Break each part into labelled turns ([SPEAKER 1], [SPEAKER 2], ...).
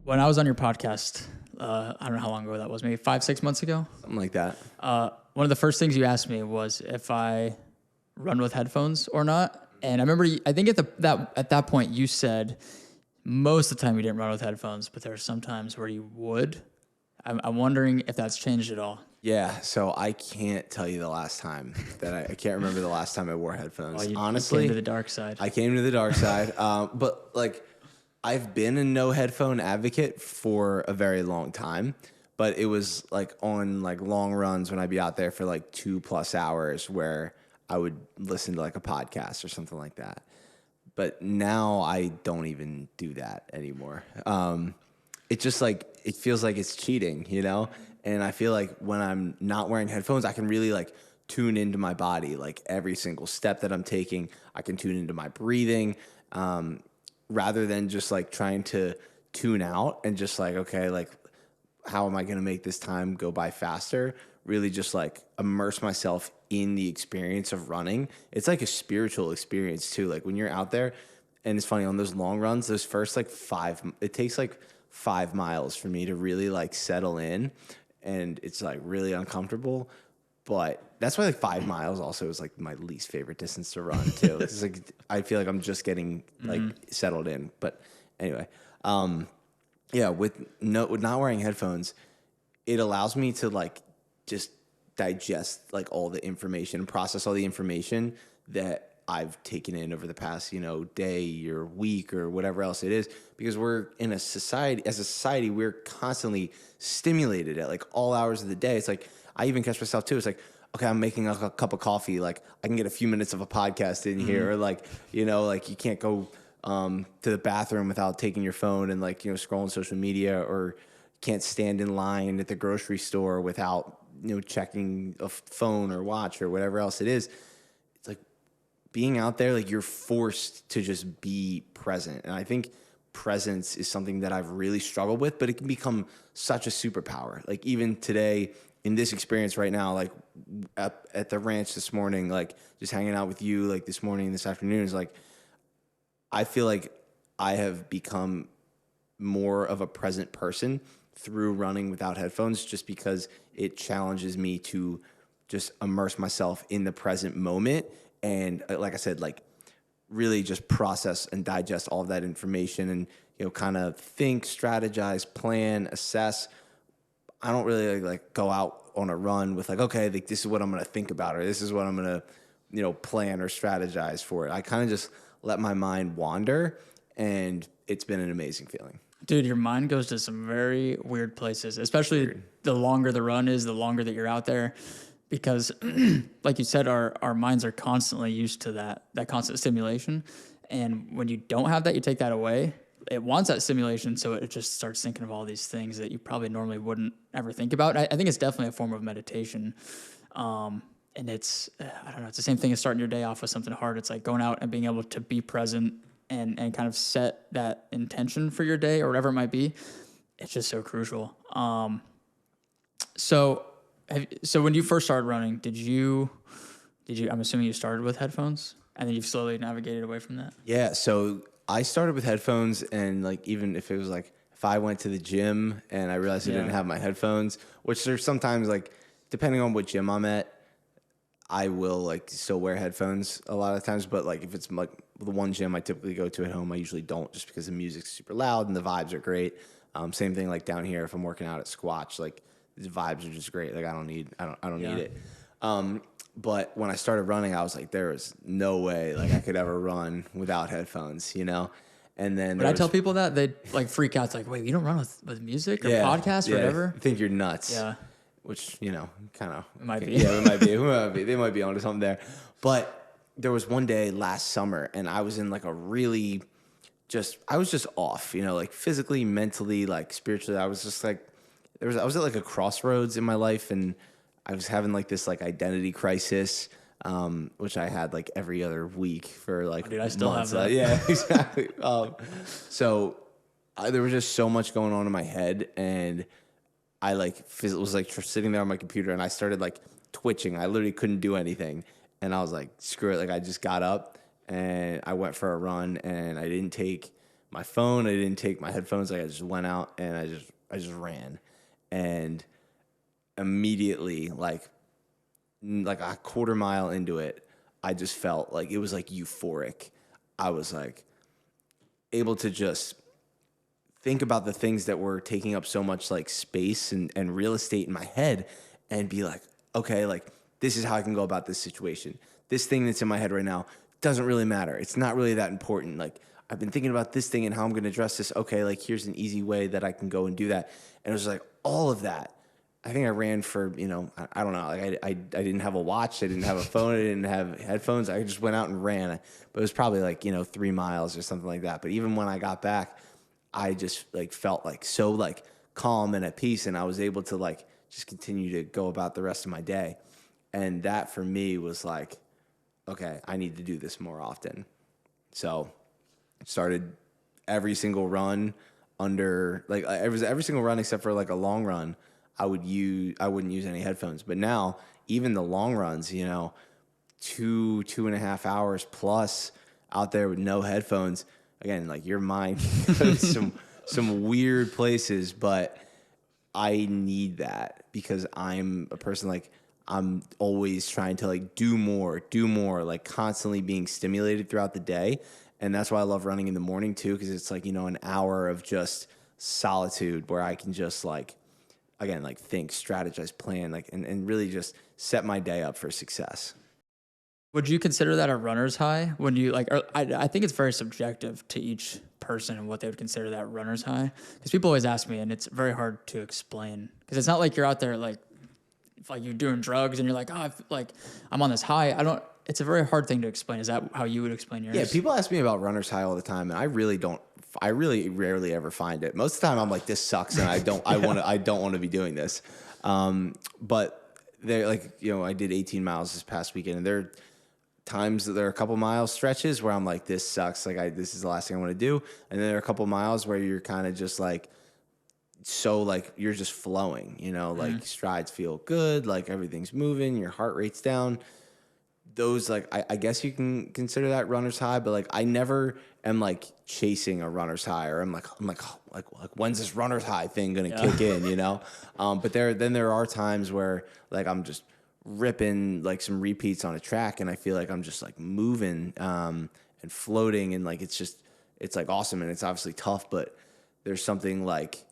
[SPEAKER 1] When I was on your podcast, I don't know how long ago that was, maybe 5-6 months ago.
[SPEAKER 2] Something like that.
[SPEAKER 1] One of the first things you asked me was if I run with headphones or not. And I remember, I think at that point you said most of the time you didn't run with headphones, but there are some times where you would. I'm wondering if that's changed at all.
[SPEAKER 2] Yeah, so I can't tell you the last time that I can't remember the last time I wore headphones. Honestly,
[SPEAKER 1] you came to the dark side.
[SPEAKER 2] I came to the dark side. But like, I've been a no headphone advocate for a very long time, but it was like on like long runs when I'd be out there for like 2+ hours where I would listen to like a podcast or something like that. But now I don't even do that anymore. It's just like, it feels like it's cheating, you know? And I feel like when I'm not wearing headphones, I can really like tune into my body. Like every single step that I'm taking, I can tune into my breathing, rather than just like trying to tune out and just like, okay, like how am I going to make this time go by faster? Really just like immerse myself in the experience of running. It's like a spiritual experience too. Like when you're out there, and it's funny on those long runs, those first like it takes like 5 miles for me to really like settle in, and it's like really uncomfortable. But that's why like 5 miles also is like my least favorite distance to run too. It's like I feel like I'm just getting like settled in. But anyway, yeah, with not wearing headphones, it allows me to like just digest like all the information, process all the information that I've taken in over the past, day or week or whatever else it is, because we're in a society, as a society, we're constantly stimulated at like all hours of the day. It's like, I even catch myself too. It's like, okay, I'm making a cup of coffee. Like I can get a few minutes of a podcast in here, or like, like you can't go to the bathroom without taking your phone and like, scrolling social media, or can't stand in line at the grocery store without, checking a phone or watch or whatever else it is. It's like being out there, like you're forced to just be present. And I think presence is something that I've really struggled with, but it can become such a superpower. Like even today in this experience right now, like at the ranch this morning, like just hanging out with you, like this morning, this afternoon, is like, I feel like I have become more of a present person through running without headphones, just because it challenges me to just immerse myself in the present moment. And like I said, like really just process and digest all of that information and, kind of think, strategize, plan, assess. I don't really like go out on a run with like, okay, like this is what I'm going to think about, or this is what I'm going to, plan or strategize for it. I kind of just let my mind wander, and it's been an amazing feeling.
[SPEAKER 1] Dude, your mind goes to some very weird places, especially the longer the run is, the longer that you're out there, because like you said, our minds are constantly used to that constant stimulation. And when you don't have that, you take that away. It wants that stimulation, so it just starts thinking of all these things that you probably normally wouldn't ever think about. I think it's definitely a form of meditation. And it's, I don't know, it's the same thing as starting your day off with something hard. It's like going out and being able to be present and kind of set that intention for your day or whatever it might be. It's just so crucial. So when you first started running, did you, I'm assuming you started with headphones and then you've slowly navigated away from that?
[SPEAKER 2] Yeah. So I started with headphones, and like, even if it was like, if I went to the gym and I realized I didn't have my headphones, which there's sometimes like, depending on what gym I'm at, I will like still wear headphones a lot of times. But like if it's like the one gym I typically go to at home, I usually don't, just because the music's super loud and the vibes are great. Same thing like down here, if I'm working out at Squatch, like the vibes are just great. Like I don't need it. But when I started running, I was like, there is no way like I could ever run without headphones, And then
[SPEAKER 1] when I tell people that, they like freak out. It's like, wait, you don't run with music or podcasts or whatever?
[SPEAKER 2] I think you're nuts.
[SPEAKER 1] Yeah.
[SPEAKER 2] Which, kind of.
[SPEAKER 1] It might be.
[SPEAKER 2] Yeah, it might be. They might be onto something there. But there was one day last summer, and I was in like a really I was just off, like physically, mentally, like spiritually. I was just like, I was at like a crossroads in my life, and I was having like this like identity crisis, which I had like every other week for like
[SPEAKER 1] dude, I still
[SPEAKER 2] months.
[SPEAKER 1] have that.
[SPEAKER 2] Yeah, exactly. So there was just so much going on in my head, and I like was like sitting there on my computer, and I started like twitching. I literally couldn't do anything, and I was like, screw it. Like I just got up and I went for a run, and I didn't take my phone. I didn't take my headphones. Like I just went out and I just ran, and immediately like a quarter mile into it, I just felt like it was like euphoric. I was like able to just think about the things that were taking up so much like space and real estate in my head and be like, okay, like this is how I can go about this situation. This thing that's in my head right now doesn't really matter. It's not really that important. Like I've been thinking about this thing and how I'm going to address this. Okay, like here's an easy way that I can go and do that. And it was like all of that. I think I ran for, I don't know. Like I didn't have a watch. I didn't have a phone. I didn't have headphones. I just went out and ran. But it was probably like, 3 miles or something like that. But even when I got back, I just like felt like so like calm and at peace. And I was able to like just continue to go about the rest of my day. And that for me was like, okay, I need to do this more often. So started every single run under like it was every single run except for like a long run. I wouldn't use any headphones. But now even the long runs, 2.5 hours plus out there with no headphones, again, like your mind goes some weird places, but I need that because I'm a person like I'm always trying to like do more, like constantly being stimulated throughout the day. And that's why I love running in the morning too, because it's like, an hour of just solitude where I can just like, again, like think, strategize, plan, like, and really just set my day up for success.
[SPEAKER 1] Would you consider that a runner's high when you like? I think it's very subjective to each person and what they would consider that runner's high. Because people always ask me, and it's very hard to explain. Because it's not like you're out there like you're doing drugs and you're like, I'm on this high. I don't. It's a very hard thing to explain. Is that how you would explain yours?
[SPEAKER 2] Yeah, people ask me about runner's high all the time, and I really rarely ever find it. Most of the time, I'm like, this sucks, and I don't want to be doing this. But they're like, I did 18 miles this past weekend, and there are times that there are a couple mile stretches where I'm like, this sucks. Like, this is the last thing I want to do. And then there are a couple miles where you're kind of just like, so like you're just flowing, like strides feel good, like everything's moving, your heart rate's down. Those like I guess you can consider that runner's high, but like I never am like chasing a runner's high, or I'm like when's this runner's high thing gonna kick in, But there are times where like I'm just ripping like some repeats on a track, and I feel like I'm just like moving and floating, and like it's like awesome, and it's obviously tough, but there's something like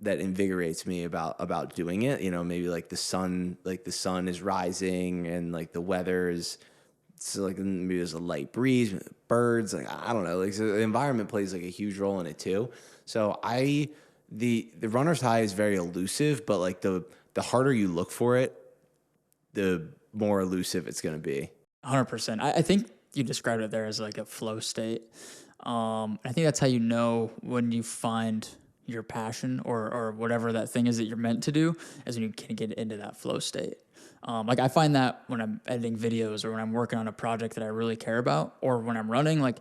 [SPEAKER 2] that invigorates me about doing it. Maybe like the sun is rising and like the weather is so like maybe there's a light breeze, birds, like I don't know, like so the environment plays like a huge role in it too. So the runner's high is very elusive, but like the harder you look for it, the more elusive it's going to be.
[SPEAKER 1] 100%. I think you described it there as like a flow state. I think that's how you know when you find your passion or whatever that thing is that you're meant to do, is when you can get into that flow state. Like I find that when I'm editing videos or when I'm working on a project that I really care about, or when I'm running, like,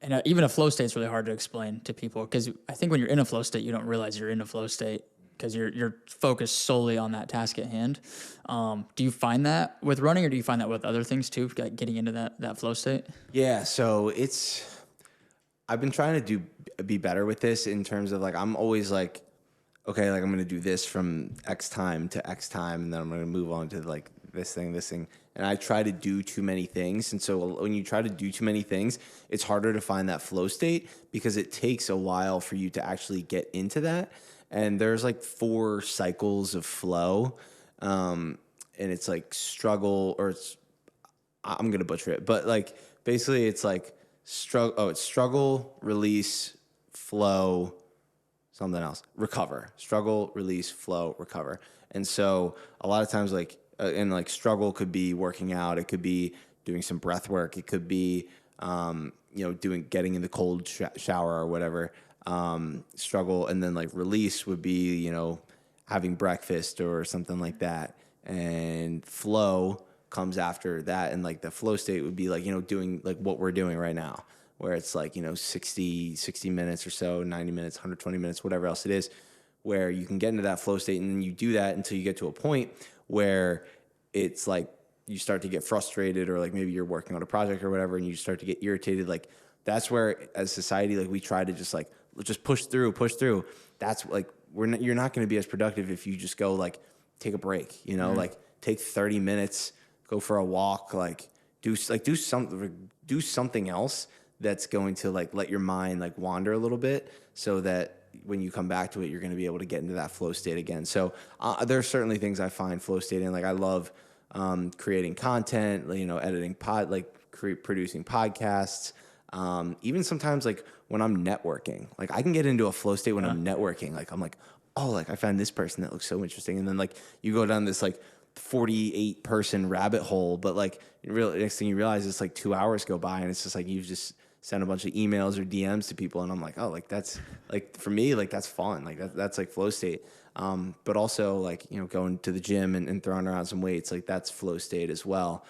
[SPEAKER 1] and even a flow state is really hard to explain to people, because I think when you're in a flow state, you don't realize you're in a flow state because you're focused solely on that task at hand. Do you find that with running, or do you find that with other things too, like getting into that flow state?
[SPEAKER 2] Yeah, so I've been trying to be better with this in terms of like I'm always like, okay, like I'm gonna do this from X time to X time, and then I'm gonna move on to like this thing, and I try to do too many things. And so when you try to do too many things, it's harder to find that flow state because it takes a while for you to actually get into that. And there's like 4 cycles of flow, and it's like struggle, or I'm gonna butcher it, but like basically it's like it's struggle, release, flow, something else, recover, struggle, release, flow, recover. And so a lot of times like and like struggle could be working out, it could be doing some breath work, it could be getting in the cold shower or whatever. Struggle, and then like release would be having breakfast or something like that, and flow comes after that. And like the flow state would be like doing like what we're doing right now, where it's like 60 minutes or so, 90 minutes, 120 minutes, whatever else it is, where you can get into that flow state, and then you do that until you get to a point where it's like you start to get frustrated, or like maybe you're working on a project or whatever, and you start to get irritated, like that's where as society, like we try to just like, just push through. That's like, you're not going to be as productive if you just go like take a break, you know, like take 30 minutes, go for a walk, like do something else that's going to like let your mind like wander a little bit, so that when you come back to it, you're going to be able to get into that flow state again. So there are certainly things I find flow state in. Like I love creating content, you know, editing producing podcasts. Even sometimes like when I'm networking, like I can get into a flow state when I'm networking. Like I'm like, oh, like I found this person that looks so interesting. And then like you go down this like 48 person rabbit hole, but like next thing you realize it's like 2 hours go by and it's just like, you've just sent a bunch of emails or DMs to people. And I'm like, oh, like that's like, for me, like that's fun. Like that's like flow state. But also like, you know, going to the gym and throwing around some weights, like that's flow state as well.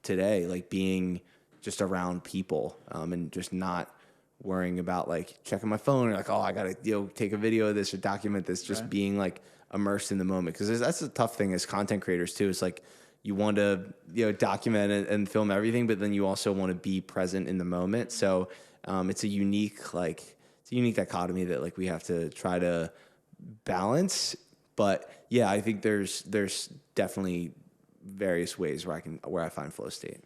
[SPEAKER 2] Today, like being just around people, and just not worrying about like checking my phone or like, oh, I gotta, you know, take a video of this or document this, just being like immersed in the moment. Because that's the tough thing as content creators too. It's like you want to, you know, document and film everything, but then you also want to be present in the moment. So it's a unique dichotomy that like we have to try to balance. But yeah, I think there's definitely various ways where I find flow state.